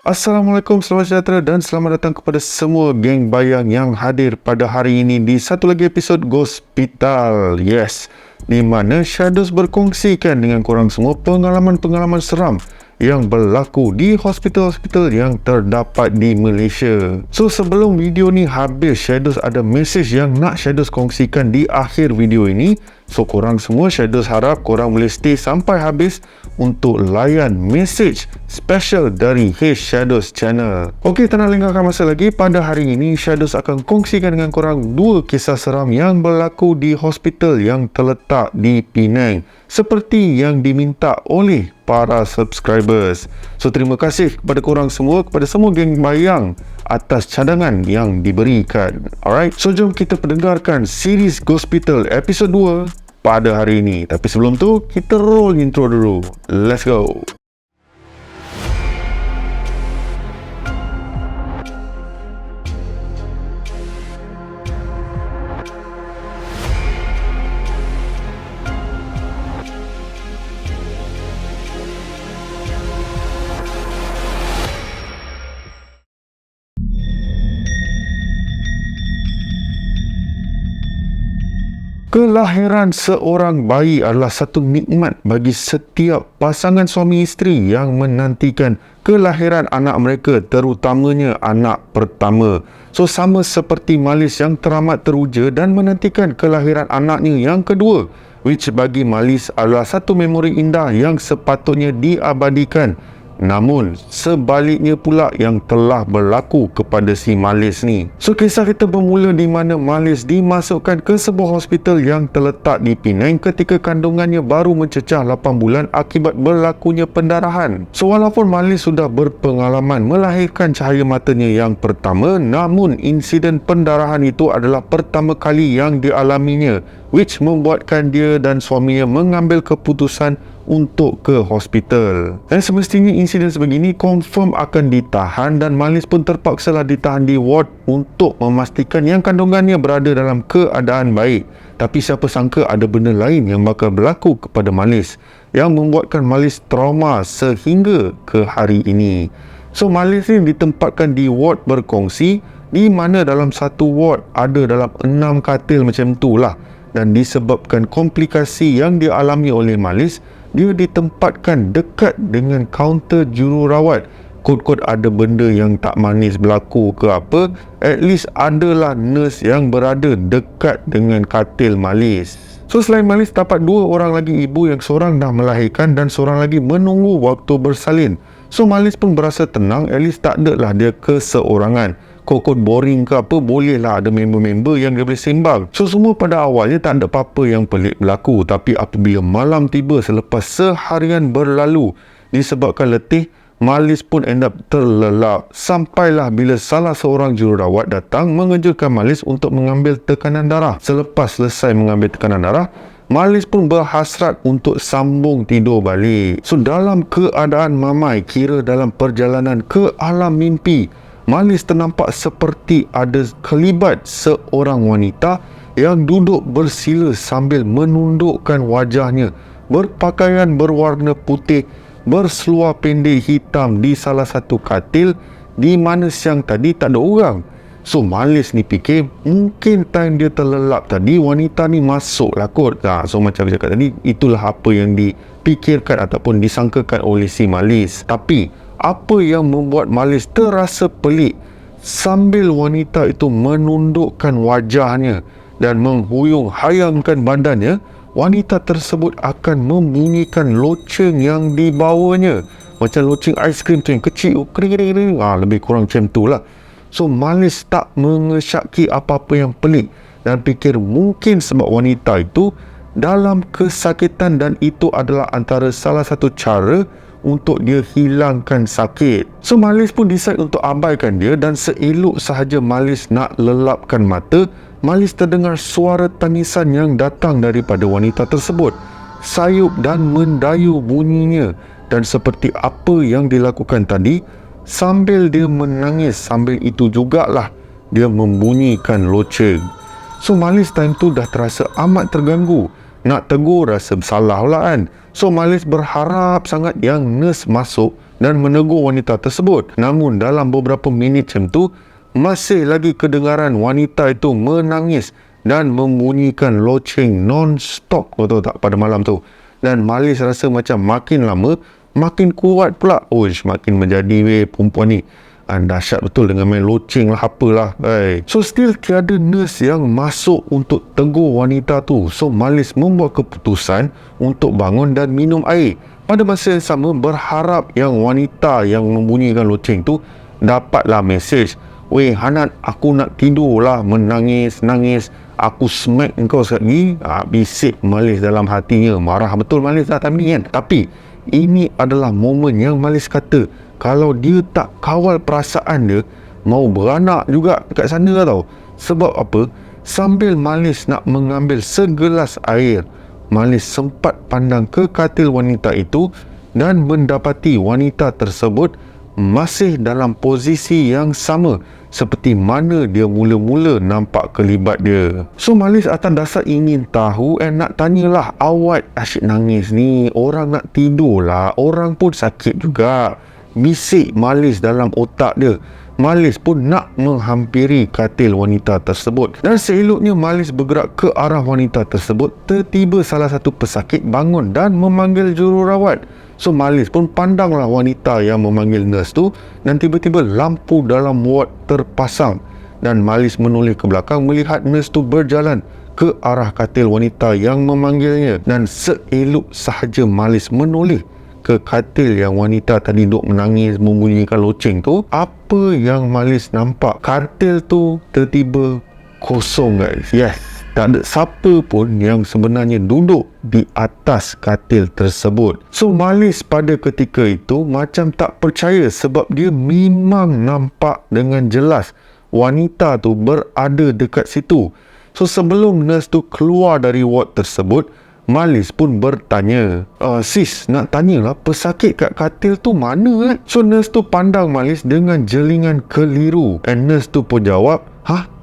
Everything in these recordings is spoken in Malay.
Assalamualaikum, selamat sejahtera dan selamat datang kepada semua geng bayang yang hadir pada hari ini di satu lagi episod Gospital. Yes, di mana Shadows berkongsikan dengan korang semua pengalaman-pengalaman seram yang berlaku di hospital-hospital yang terdapat di Malaysia. So, sebelum video ni habis, Shadows ada message yang nak Shadows kongsikan di akhir video ini. So, korang semua, Shadows harap korang boleh stay sampai habis untuk layan message special dari Hey Shadows Channel. Okey, tak nak lengahkan masa lagi. Pada hari ini, Shadows akan kongsikan dengan korang dua kisah seram yang berlaku di hospital yang terletak di Penang, seperti yang diminta oleh para subscribers. So, terima kasih kepada korang semua, kepada semua geng bayang atas cadangan yang diberikan. Alright, so jom kita pendengarkan series Gospital episod 2 pada hari ini. Tapi sebelum tu, kita roll intro dulu. Let's go. Kelahiran seorang bayi adalah satu nikmat bagi setiap pasangan suami isteri yang menantikan kelahiran anak mereka, terutamanya anak pertama. So, sama seperti Malis yang teramat teruja dan menantikan kelahiran anaknya yang kedua, which bagi Malis adalah satu memori indah yang sepatutnya diabadikan. Namun, sebaliknya pula yang telah berlaku kepada si Malis ni. So, kisah kita bermula di mana Malis dimasukkan ke sebuah hospital yang terletak di Penang ketika kandungannya baru mencecah 8 bulan akibat berlakunya pendarahan. So, walaupun Malis sudah berpengalaman melahirkan cahaya matanya yang pertama, namun insiden pendarahan itu adalah pertama kali yang dialaminya, which membuatkan dia dan suaminya mengambil keputusan untuk ke hospital. Dan semestinya insiden sebegini confirm akan ditahan dan Malis pun terpaksalah ditahan di ward untuk memastikan yang kandungannya berada dalam keadaan baik. Tapi siapa sangka ada benda lain yang bakal berlaku kepada Malis yang membuatkan Malis trauma sehingga ke hari ini. So, Malis ni ditempatkan di ward berkongsi di mana dalam satu ward ada dalam 6 katil macam tu lah. Dan disebabkan komplikasi yang dialami oleh Malis, dia ditempatkan dekat dengan kaunter jururawat. Kod-kod ada benda yang tak manis berlaku ke apa, at least adalah nurse yang berada dekat dengan katil Malis. So, selain Malis, dapat dua orang lagi ibu yang seorang dah melahirkan dan seorang lagi menunggu waktu bersalin. So, Malis pun berasa tenang, at least tak adalah dia keseorangan. Kod boring ke apa, bolehlah ada member-member yang dia boleh sembang. So, semua pada awalnya tak ada apa-apa yang pelik berlaku. Tapi apabila malam tiba selepas seharian berlalu, disebabkan letih, Malis pun end up terlelap. Sampailah bila salah seorang jururawat datang mengejutkan Malis untuk mengambil tekanan darah. Selepas selesai mengambil tekanan darah, Malis pun berhasrat untuk sambung tidur balik. So, dalam keadaan mamai, kira dalam perjalanan ke alam mimpi, Malis ternampak seperti ada kelibat seorang wanita yang duduk bersila sambil menundukkan wajahnya, berpakaian berwarna putih, berseluar pendek hitam di salah satu katil di mana siang tadi tak ada orang. So, Malis ni fikir mungkin time dia terlelap tadi wanita ni masuk lah kot. So, macam saya cakap tadi, itulah apa yang dipikirkan ataupun disangkakan oleh si Malis. Tapi apa yang membuat Malis terasa pelik, sambil wanita itu menundukkan wajahnya dan menghuyung hayangkan badannya, wanita tersebut akan membunyikan loceng yang dibawanya. Macam loceng aiskrim tu yang kecil, kering-kering, lebih kurang macam tu lah. So, Malis tak mengesyaki apa-apa yang pelik dan fikir mungkin sebab wanita itu dalam kesakitan dan itu adalah antara salah satu cara untuk dia hilangkan sakit. So, Malis pun decide untuk abaikan dia dan seelok sahaja Malis nak lelapkan mata, Malis terdengar suara tangisan yang datang daripada wanita tersebut. Sayup dan mendayu bunyinya dan seperti apa yang dilakukan tadi, sambil dia menangis, sambil itu jugalah dia membunyikan loceng. So, Malis time tu dah terasa amat terganggu. Nak tegur rasa bersalah pula kan. So, Malis berharap sangat yang nurse masuk dan menegur wanita tersebut. Namun dalam beberapa minit macam tu, masih lagi kedengaran wanita itu menangis dan membunyikan loceng non-stop, kau tahu tak, pada malam tu. Dan Malis rasa macam makin lama makin kuat pula. Makin menjadi perempuan ni. Dahsyat betul dengan main loceng lah, apalah. So still tiada nurse yang masuk untuk tegur wanita tu. So Malis membuat keputusan untuk bangun dan minum air. Pada masa yang sama berharap yang wanita yang membunyikan loceng tu dapatlah mesej. Weh Hanat, aku nak tidur lah, menangis-nangis. Aku smack engkau sekali. Bisik Malis dalam hatinya. Marah betul Malis lah time ni kan. Tapi ini adalah momen yang Malis kata, kalau dia tak kawal perasaan dia, mau beranak juga dekat sana tau. Sebab apa? Sambil Malis nak mengambil segelas air, Malis sempat pandang ke katil wanita itu dan mendapati wanita tersebut masih dalam posisi yang sama seperti mana dia mula-mula nampak kelibat dia. So Malis atas dasar ingin tahu nak tanyalah, awak asyik nangis ni, orang nak tidur lah, orang pun sakit juga. Bisik Malis dalam otak dia. Malis pun nak menghampiri katil wanita tersebut. Dan seeloknya Malis bergerak ke arah wanita tersebut, tiba-tiba salah satu pesakit bangun dan memanggil jururawat. So Malis pun pandanglah wanita yang memanggil nurse tu, dan tiba-tiba lampu dalam ward terpasang. Dan Malis menoleh ke belakang melihat nurse tu berjalan ke arah katil wanita yang memanggilnya. Dan seelok sahaja Malis menoleh ke katil yang wanita tadi duk menangis membunyikan loceng tu, apa yang Malis nampak? Katil tu tiba-tiba kosong guys. Yes, tak ada siapa pun yang sebenarnya duduk di atas katil tersebut. So Malis pada ketika itu macam tak percaya, sebab dia memang nampak dengan jelas wanita tu berada dekat situ. So sebelum nurse tu keluar dari ward tersebut, Malis pun bertanya, sis, nak tanyalah pesakit kat katil tu mana kan? So nurse tu pandang Malis dengan jelingan keliru. And nurse tu pun jawab,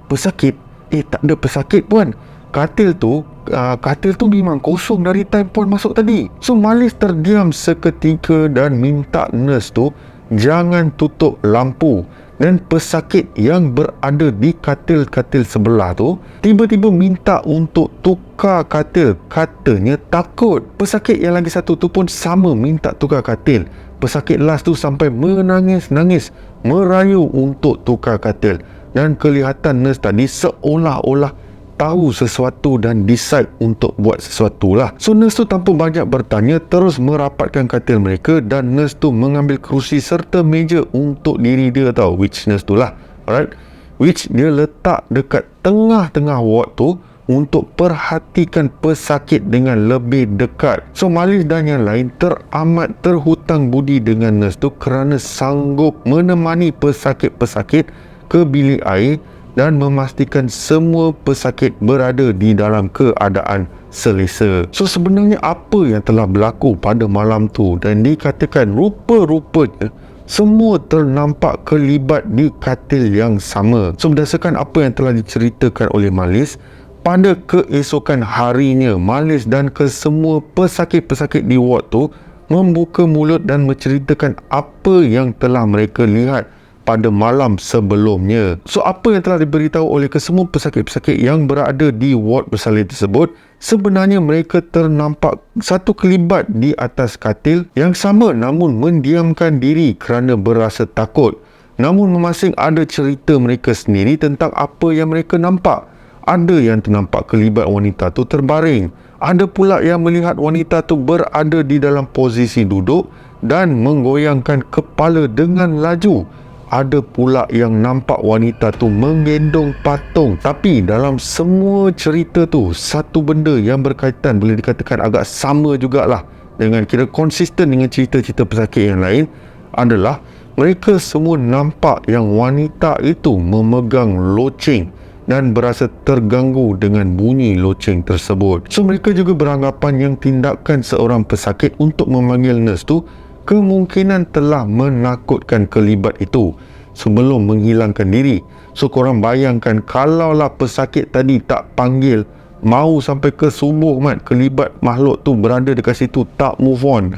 pesakit? Tak ada pesakit puan. Katil tu memang kosong dari time puan masuk tadi. So Malis terdiam seketika dan minta nurse tu jangan tutup lampu. Dan pesakit yang berada di katil-katil sebelah tu tiba-tiba minta untuk tukar katil. Katanya takut. Pesakit yang lagi satu tu pun sama minta tukar katil. Pesakit last tu sampai menangis-nangis merayu untuk tukar katil. Dan kelihatan nurse tadi seolah-olah tahu sesuatu dan decide untuk buat sesuatu lah. So nurse tu tanpa banyak bertanya terus merapatkan katil mereka, dan nurse tu mengambil kerusi serta meja untuk diri dia tau. Which nurse tu lah, alright, which dia letak dekat tengah-tengah ward tu untuk perhatikan pesakit dengan lebih dekat. So Malis dan yang lain teramat terhutang budi dengan nurse tu kerana sanggup menemani pesakit-pesakit ke bilik air dan memastikan semua pesakit berada di dalam keadaan selesa. So sebenarnya apa yang telah berlaku pada malam tu? Dan dikatakan rupa-rupanya semua ternampak kelibat di katil yang sama. So berdasarkan apa yang telah diceritakan oleh Malis, pada keesokan harinya Malis dan kesemua pesakit-pesakit di ward tu membuka mulut dan menceritakan apa yang telah mereka lihat pada malam sebelumnya. So apa yang telah diberitahu oleh kesemua pesakit-pesakit yang berada di ward bersalin tersebut, sebenarnya mereka ternampak satu kelibat di atas katil yang sama namun mendiamkan diri kerana berasa takut. Namun masing-masing ada cerita mereka sendiri tentang apa yang mereka nampak. Ada yang ternampak kelibat wanita tu terbaring. Ada pula yang melihat wanita tu berada di dalam posisi duduk dan menggoyangkan kepala dengan laju. Ada pula yang nampak wanita tu menggendong patung. Tapi dalam semua cerita tu, satu benda yang berkaitan, boleh dikatakan agak sama jugalah dengan, kira konsisten dengan cerita-cerita pesakit yang lain, adalah mereka semua nampak yang wanita itu memegang loceng dan berasa terganggu dengan bunyi loceng tersebut. So mereka juga beranggapan yang tindakan seorang pesakit untuk memanggil nurse tu kemungkinan telah menakutkan kelibat itu sebelum menghilangkan diri. So korang bayangkan kalaulah pesakit tadi tak panggil, mau sampai ke subuh kelibat makhluk tu berada dekat situ tak move on.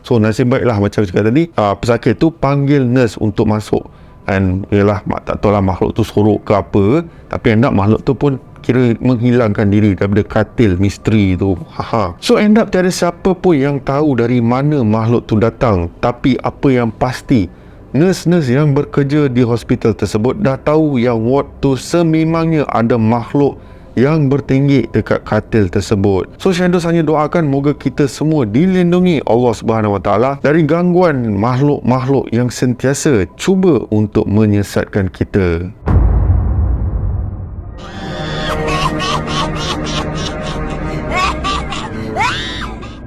So nasib baiklah macam cakap tadi, pesakit tu panggil nurse untuk masuk. And yalah, tak tahulah makhluk tu sorok ke apa, tapi end up makhluk tu pun kira menghilangkan diri daripada katil misteri tu. So end up tiada siapa pun yang tahu dari mana makhluk tu datang. Tapi apa yang pasti, nurse-nurse yang bekerja di hospital tersebut dah tahu yang ward tu sememangnya ada makhluk yang bertinggi dekat katil tersebut. So Shadows hanya doakan moga kita semua dilindungi Allah Subhanahu Wa Taala dari gangguan makhluk-makhluk yang sentiasa cuba untuk menyesatkan kita.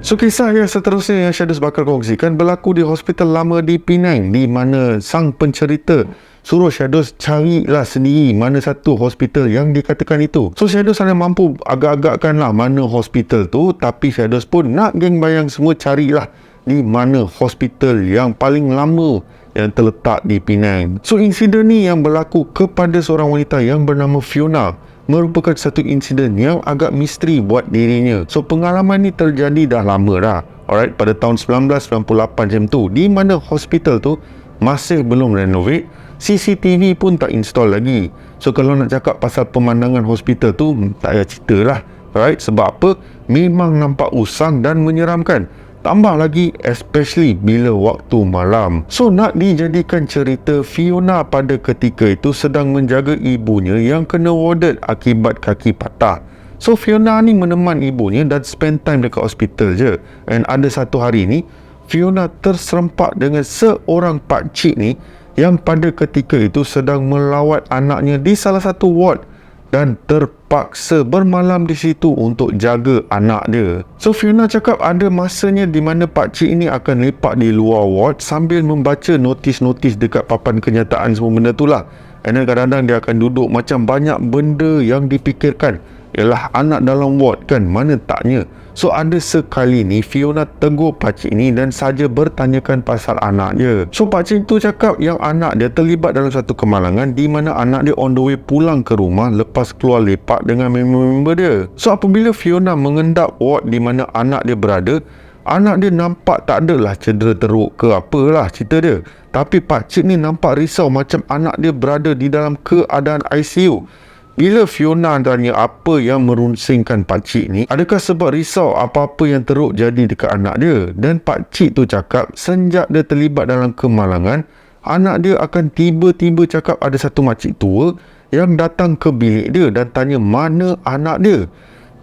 So kisah yang seterusnya yang Shadows bakal kongsikan berlaku di hospital lama di Penang, di mana sang pencerita suruh Shadows carilah sendiri mana satu hospital yang dikatakan itu. So Shadows hanya mampu agak-agakkan lah mana hospital tu, tapi Shadows pun nak geng bayang semua carilah di mana hospital yang paling lama yang terletak di Penang. So insiden ni yang berlaku kepada seorang wanita yang bernama Fiona merupakan satu insiden yang agak misteri buat dirinya. So pengalaman ni terjadi dah lama dah. Alright, pada tahun 1998 macam tu, di mana hospital tu masih belum renovate, CCTV pun tak install lagi. So kalau nak cakap pasal pemandangan hospital tu, tak payah cerita lah. Alright, sebab apa? Memang nampak usang dan menyeramkan. Tambah lagi especially bila waktu malam. So nak dijadikan cerita, Fiona pada ketika itu sedang menjaga ibunya yang kena warded akibat kaki patah. So Fiona ni meneman ibunya dan spend time dekat hospital je. And ada satu hari ni, Fiona terserempak dengan seorang pakcik ni yang pada ketika itu sedang melawat anaknya di salah satu ward dan terpaksa bermalam di situ untuk jaga anak dia. So Fiona cakap ada masanya di mana pakcik ini akan lepak di luar ward sambil membaca notis-notis dekat papan kenyataan semua benda tu lah. And then kadang-kadang dia akan duduk macam banyak benda yang dipikirkan. Yalah, anak dalam ward kan, mana taknya. So ada sekali ni Fiona tegur pakcik ni dan saja bertanyakan pasal anak dia. So pakcik tu cakap yang anak dia terlibat dalam satu kemalangan di mana anak dia on the way pulang ke rumah lepas keluar lepak dengan member-member dia. So apabila Fiona mengendap ward di mana anak dia berada, anak dia nampak tak adalah cedera teruk ke apalah cerita dia. Tapi pakcik ni nampak risau macam anak dia berada di dalam keadaan ICU. Bila Fiona tanya apa yang merunsingkan pakcik ni, adakah sebab risau apa-apa yang teruk jadi dekat anak dia, dan pakcik tu cakap sejak dia terlibat dalam kemalangan, anak dia akan tiba-tiba cakap ada satu makcik tua yang datang ke bilik dia dan tanya mana anak dia.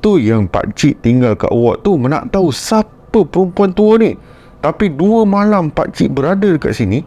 Tu yang pakcik tinggal kat ward tu nak tahu siapa perempuan tua ni. Tapi 2 malam pakcik berada dekat sini,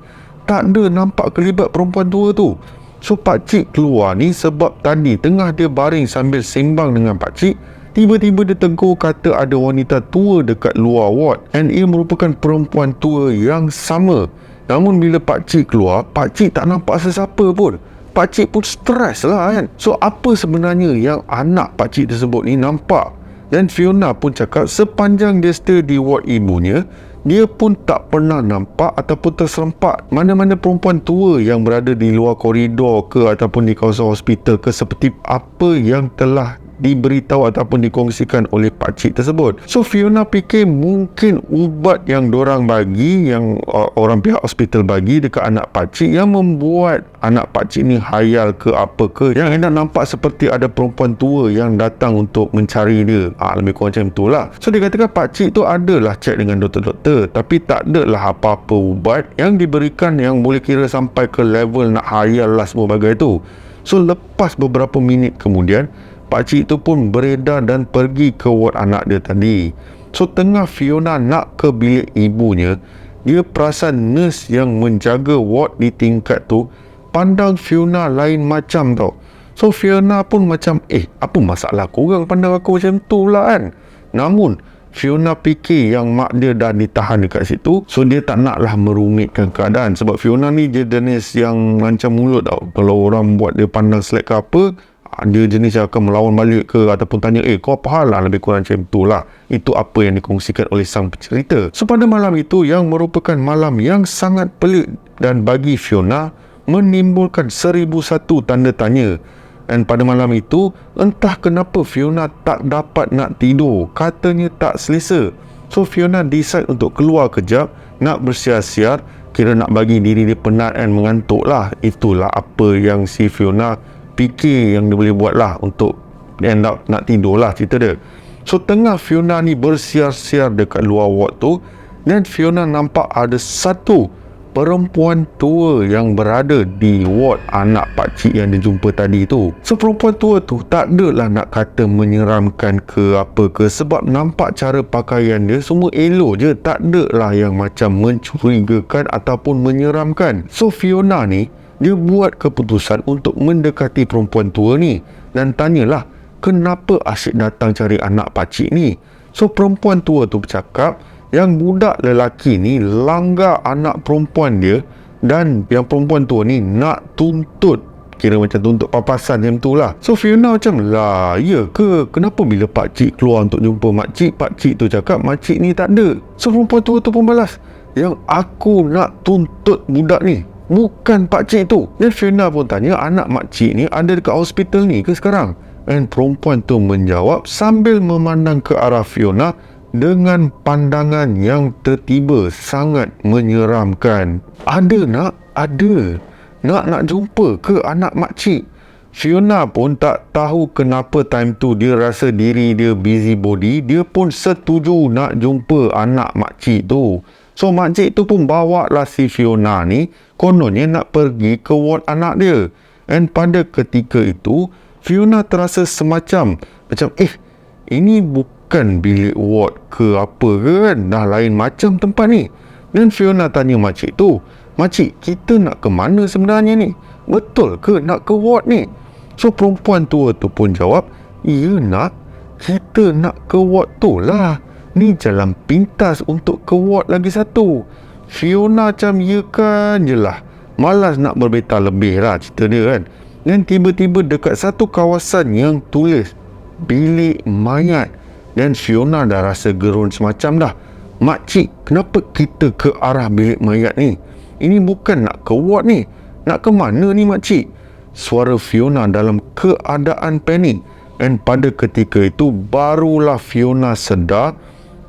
tak ada nampak kelibat perempuan tua tu. So pakcik keluar ni sebab tadi tengah dia baring sambil sembang dengan pakcik, tiba-tiba dia tegur kata ada wanita tua dekat luar ward, and ia merupakan perempuan tua yang sama. Namun bila pakcik keluar, pakcik tak nampak sesiapa pun. Pakcik pun stres lah kan. So apa sebenarnya yang anak pakcik tersebut ni nampak? Dan Fiona pun cakap sepanjang dia stay di ward ibunya, dia pun tak pernah nampak ataupun terserempak mana-mana perempuan tua yang berada di luar koridor ke ataupun di kawasan hospital ke seperti apa yang telah diberitahu ataupun dikongsikan oleh pakcik tersebut. So Fiona fikir mungkin ubat yang dorang bagi, yang orang pihak hospital bagi dekat anak pakcik, yang membuat anak pakcik ni hayal ke apa ke, yang hendak nampak seperti ada perempuan tua yang datang untuk mencari dia. Lebih kurang macam itulah. So dia katakan pakcik tu adalah cek dengan doktor-doktor, tapi tak adalah apa-apa ubat yang diberikan yang boleh kira sampai ke level nak hayal lah semua bagai tu. So lepas beberapa minit kemudian, pakcik tu pun beredar dan pergi ke ward anak dia tadi. So tengah Fiona nak ke bilik ibunya, dia perasan nurse yang menjaga ward di tingkat tu pandang Fiona lain macam tau. So Fiona pun macam, apa masalah korang pandang aku macam tu lah kan. Namun Fiona fikir yang mak dia dah ditahan dekat situ, so dia tak naklah merumitkan keadaan. Sebab Fiona ni dia jenis yang lancang mulut tau. Kalau orang buat dia pandang selek ke apa, dia jenis yang akan melawan balik ke ataupun tanya, kau apa hal lah, lebih kurang macam tu lah. Itu apa yang dikongsikan oleh sang pencerita. So pada malam itu yang merupakan malam yang sangat pelik dan bagi Fiona menimbulkan 1001 tanda tanya. Dan pada malam itu, entah kenapa Fiona tak dapat nak tidur. Katanya tak selesa. So Fiona decide untuk keluar kejap nak bersiar-siar, kira nak bagi diri dia penat dan mengantuk lah. Itulah apa yang si Fiona fikir yang dia boleh buat lah untuk end up nak tidur lah cerita dia. So tengah Fiona ni bersiar-siar dekat luar ward tu, dan Fiona nampak ada satu perempuan tua yang berada di ward anak pakcik yang dia jumpa tadi tu. So perempuan tua tu tak adalah nak kata menyeramkan ke apa ke, sebab nampak cara pakaian dia semua elok je, tak adalah yang macam mencurigakan ataupun menyeramkan. So Fiona ni dia buat keputusan untuk mendekati perempuan tua ni dan tanyalah kenapa asyik datang cari anak pakcik ni. So perempuan tua tu bercakap yang budak lelaki ni langgar anak perempuan dia, dan yang perempuan tua ni nak tuntut, kira macam tuntut papasan macam tu lah. So Fiona macam, lah ya ke, kenapa bila pakcik keluar untuk jumpa makcik, pakcik tu cakap makcik ni tak ada. So perempuan tua tu pun balas, yang aku nak tuntut budak ni, bukan pakcik tu. Dan Fiona pun tanya, anak makcik ni ada dekat hospital ni ke sekarang? Dan perempuan tu menjawab sambil memandang ke arah Fiona dengan pandangan yang tertiba sangat menyeramkan. Ada nak? Ada. Nak jumpa ke anak makcik? Fiona pun tak tahu kenapa time tu dia rasa diri dia busybody. Dia pun setuju nak jumpa anak makcik tu. So makcik tu pun bawa lah si Fiona ni, kononnya nak pergi ke ward anak dia. Dan pada ketika itu Fiona terasa semacam ini bukan bilik ward ke apa ke kan, dah lain macam tempat ni. Dan Fiona tanya makcik tu, makcik, kita nak ke mana sebenarnya ni? Betul ke nak ke ward ni? So perempuan tua tu pun jawab, ya nak, kita nak ke ward tu lah, ni jalan pintas untuk ke ward lagi satu. Fiona macam ya kan je lah, malas nak berbetal lebih lah cerita dia kan. Dan tiba-tiba dekat satu kawasan yang tulis bilik mayat, dan Fiona dah rasa gerun semacam dah. Makcik, kenapa kita ke arah bilik mayat ni? Ini bukan nak ke ward ni. Nak ke mana ni makcik? Suara Fiona dalam keadaan panik. Dan pada ketika itu barulah Fiona sedar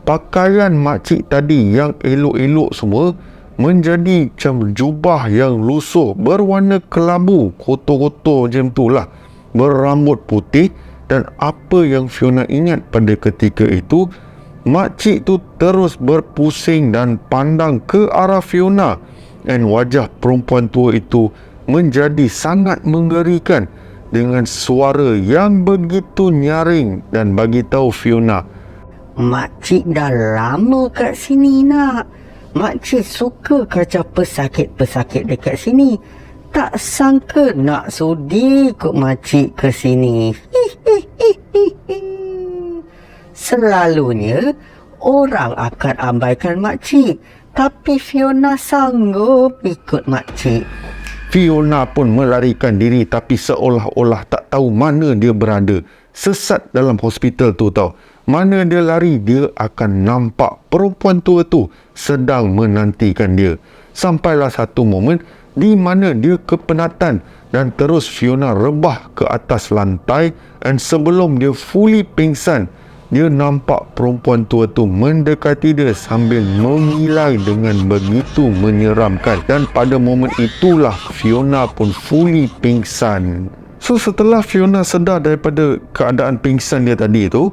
pakaian makcik tadi yang elok-elok semua menjadi macam jubah yang lusuh berwarna kelabu, kotor-kotor macam tu lah, berambut putih. Dan apa yang Fiona ingat pada ketika itu, makcik tu terus berpusing dan pandang ke arah Fiona, dan wajah perempuan tua itu menjadi sangat menggerikan dengan suara yang begitu nyaring dan bagi tahu Fiona, makcik dah lama kat sini nak. Makcik suka kerja pesakit-pesakit dekat sini. Tak sangka nak sudi ikut makcik ke sini. Selalunya orang akan abaikan makcik, tapi Fiona sanggup ikut makcik. Fiona pun melarikan diri, tapi seolah-olah tak tahu mana dia berada. Sesat dalam hospital tu tau. Mana dia lari, dia akan nampak perempuan tua tu sedang menantikan dia. Sampailah satu momen di mana dia kepenatan, dan terus Fiona rebah ke atas lantai, dan sebelum dia fully pingsan, dia nampak perempuan tua tu mendekati dia sambil mengilai dengan begitu menyeramkan. Dan pada momen itulah Fiona pun fully pingsan. So setelah Fiona sedar daripada keadaan pingsan dia tadi tu,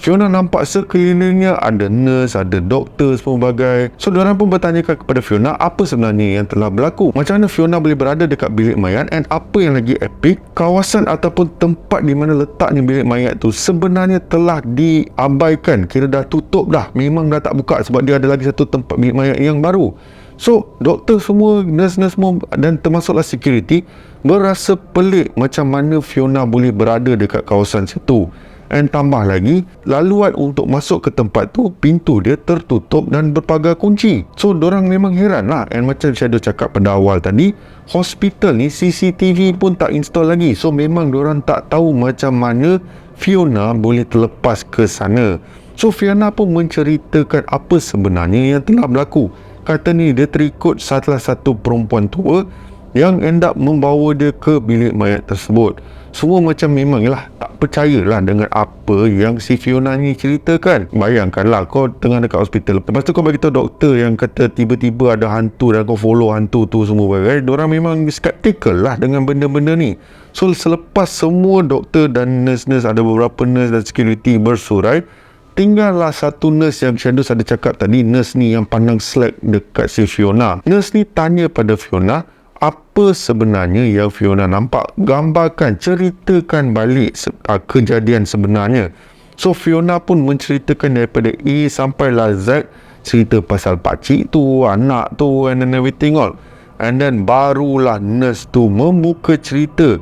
Fiona nampak sekelilingnya ada nurse, ada doktor sebagainya. So diorang pun bertanyakan kepada Fiona apa sebenarnya yang telah berlaku, macam mana Fiona boleh berada dekat bilik mayat, and apa yang lagi epic, kawasan ataupun tempat di mana letaknya bilik mayat tu sebenarnya telah diabaikan, kira dah tutup dah, memang dah tak buka sebab dia ada lagi satu tempat bilik mayat yang baru. So doktor semua, nurse-nurse semua, dan termasuklah security, berasa pelik macam mana Fiona boleh berada dekat kawasan situ. Dan tambah lagi, laluan untuk masuk ke tempat tu, pintu dia tertutup dan berpagar kunci. So dorang memang heran lah. And macam Shadow cakap pada awal tadi, hospital ni CCTV pun tak install lagi. So memang dorang tak tahu macam mana Fiona boleh terlepas ke sana. So Fiona pun menceritakan apa sebenarnya yang telah berlaku. Kata ni dia terikut salah satu perempuan tua yang end up membawa dia ke bilik mayat tersebut. semua macam memang lah tak percayalah dengan apa yang si Fiona ni ceritakan. Bayangkanlah kau tengah dekat hospital, lepas tu kau bagi tahu doktor yang kata tiba-tiba ada hantu dan kau follow hantu tu semua. Diorang memang skeptical lah dengan benda-benda ni. So selepas semua doktor dan nurse-nurse, ada beberapa nurse dan security bersurai, tinggallah satu nurse yang Shadows ada cakap tadi. Nurse ni yang pandang slack dekat si Fiona. Nurse ni tanya pada Fiona apa sebenarnya yang Fiona nampak. Gambarkan, ceritakan balik kejadian sebenarnya. So Fiona pun menceritakan daripada A sampailah Z, cerita pasal pakcik tu, anak tu and everything all. And then barulah nurse tu membuka cerita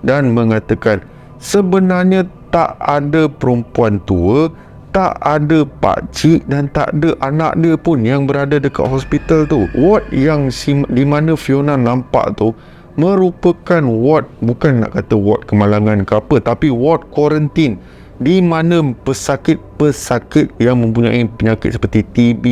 dan mengatakan sebenarnya tak ada perempuan tua, tak ada pakcik dan tak ada anak dia pun yang berada dekat hospital tu. Ward yang di mana Fiona nampak tu merupakan ward, bukan nak kata ward kemalangan ke apa, tapi ward quarantine, di mana pesakit-pesakit yang mempunyai penyakit seperti TB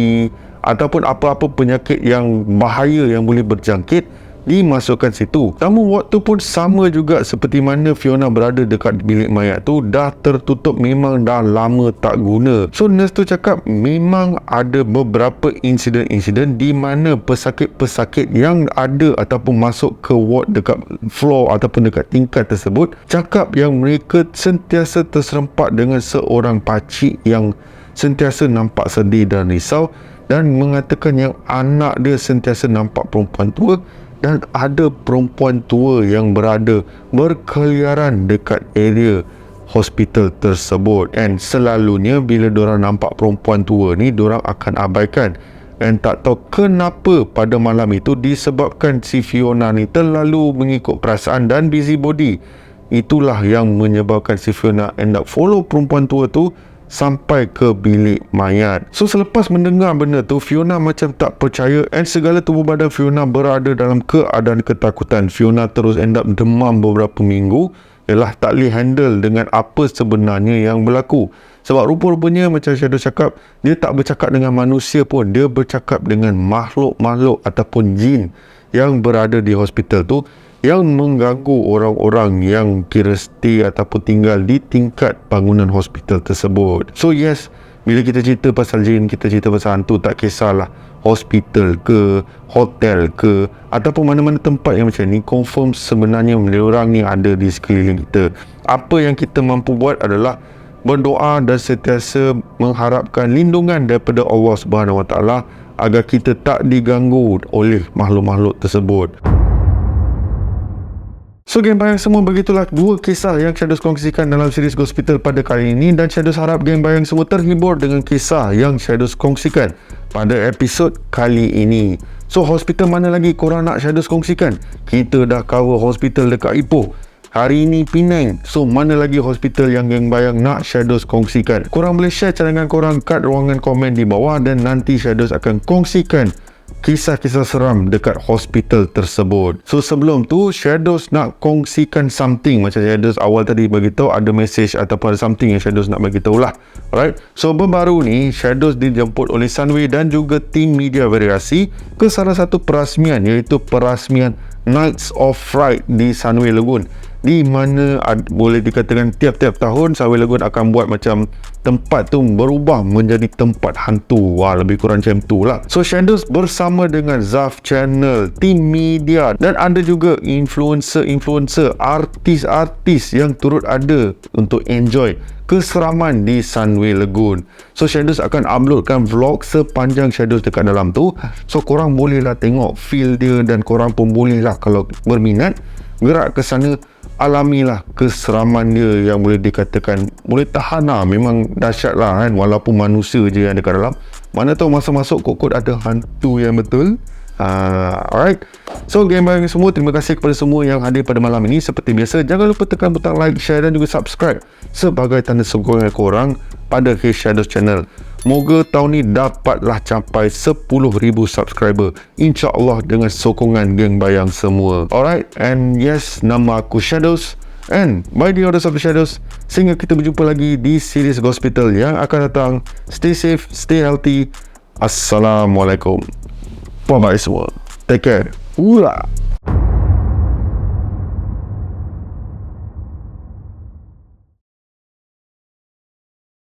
ataupun apa-apa penyakit yang bahaya yang boleh berjangkit dimasukkan situ. Namun ward tu pun sama juga seperti mana Fiona berada dekat bilik mayat tu, dah tertutup, memang dah lama tak guna. So nurse tu cakap memang ada beberapa insiden-insiden di mana pesakit-pesakit yang ada ataupun masuk ke ward dekat floor ataupun dekat tingkat tersebut cakap yang mereka sentiasa terserempak dengan seorang pakcik yang sentiasa nampak sedih dan risau, dan mengatakan yang anak dia sentiasa nampak perempuan tua, dan ada perempuan tua yang berada berkeliaran dekat area hospital tersebut. And selalunya bila diorang nampak perempuan tua ni, diorang akan abaikan. Dan tak tahu kenapa pada malam itu, disebabkan si Fiona ni terlalu mengikut perasaan dan busybody, itulah yang menyebabkan si Fiona end up follow perempuan tua tu sampai ke bilik mayat. So selepas mendengar benda tu, Fiona macam tak percaya, and segala tubuh badan Fiona berada dalam keadaan ketakutan. Fiona terus end up demam beberapa minggu, ialah tak boleh handle dengan apa sebenarnya yang berlaku. Sebab rupa-rupanya macam Shadow cakap, dia tak bercakap dengan manusia pun, dia bercakap dengan makhluk-makhluk ataupun jin yang berada di hospital tu, yang mengganggu orang-orang yang kira stay ataupun tinggal di tingkat bangunan hospital tersebut. So yes, bila kita cerita pasal jin, kita cerita pasal hantu, tak kisahlah hospital ke, hotel ke, ataupun mana-mana tempat yang macam ni, confirm sebenarnya orang ni ada di sekeliling kita. Apa yang kita mampu buat adalah berdoa dan sentiasa mengharapkan lindungan daripada Allah Subhanahu Wa Taala agar kita tak diganggu oleh makhluk-makhluk tersebut. So geng bayang semua, begitulah dua kisah yang Shadows kongsikan dalam series Hospital pada kali ini, dan Shadows harap geng bayang semua terhibur dengan kisah yang Shadows kongsikan pada episod kali ini. So hospital mana lagi korang nak Shadows kongsikan? Kita dah cover hospital dekat Ipoh, hari ini Penang. So mana lagi hospital yang geng bayang nak Shadows kongsikan? Korang boleh share cadangan korang kat ruangan komen di bawah, dan nanti Shadows akan kongsikan kisah-kisah seram dekat hospital tersebut. So sebelum tu, Shadows nak kongsikan something. Macam Shadows awal tadi beritahu, ada message ataupun ada something yang Shadows nak beritahu lah. Alright, so baru-baru ni Shadows dijemput oleh Sunway dan juga tim media variasi ke salah satu perasmian, iaitu perasmian Nights of Fright di Sunway Lagoon, di mana boleh dikatakan tiap-tiap tahun Sunway Lagoon akan buat macam tempat tu berubah menjadi tempat hantu. Wah, lebih kurang macam tu lah. So Shadows bersama dengan Zaf Channel, tim media, dan ada juga influencer, artis-artis yang turut ada untuk enjoy keseraman di Sunway Lagoon. So Shadows akan uploadkan vlog sepanjang Shadows dekat dalam tu. So korang bolehlah tengok feel dia, dan korang pun bolehlah kalau berminat gerak ke sana, alamilah keseraman dia yang boleh dikatakan boleh tahan lah. Memang dahsyat lah kan, walaupun manusia je yang dekat dalam. Mana tahu masa masuk kot-kot ada hantu yang betul. Alright, so game bayang semua, terima kasih kepada semua yang hadir pada malam ini. Seperti biasa, jangan lupa tekan butang like, share dan juga subscribe sebagai tanda sokongan korang pada Shadows Channel. Moga tahun ni dapatlah capai 10,000 subscriber, InsyaAllah, dengan sokongan geng bayang semua. Alright, and yes, nama aku Shadows, and by the orders of the Shadows, sehingga kita berjumpa lagi di series Hospital yang akan datang. Stay safe, stay healthy. Assalamualaikum. Bye bye semua. Take care. Ura.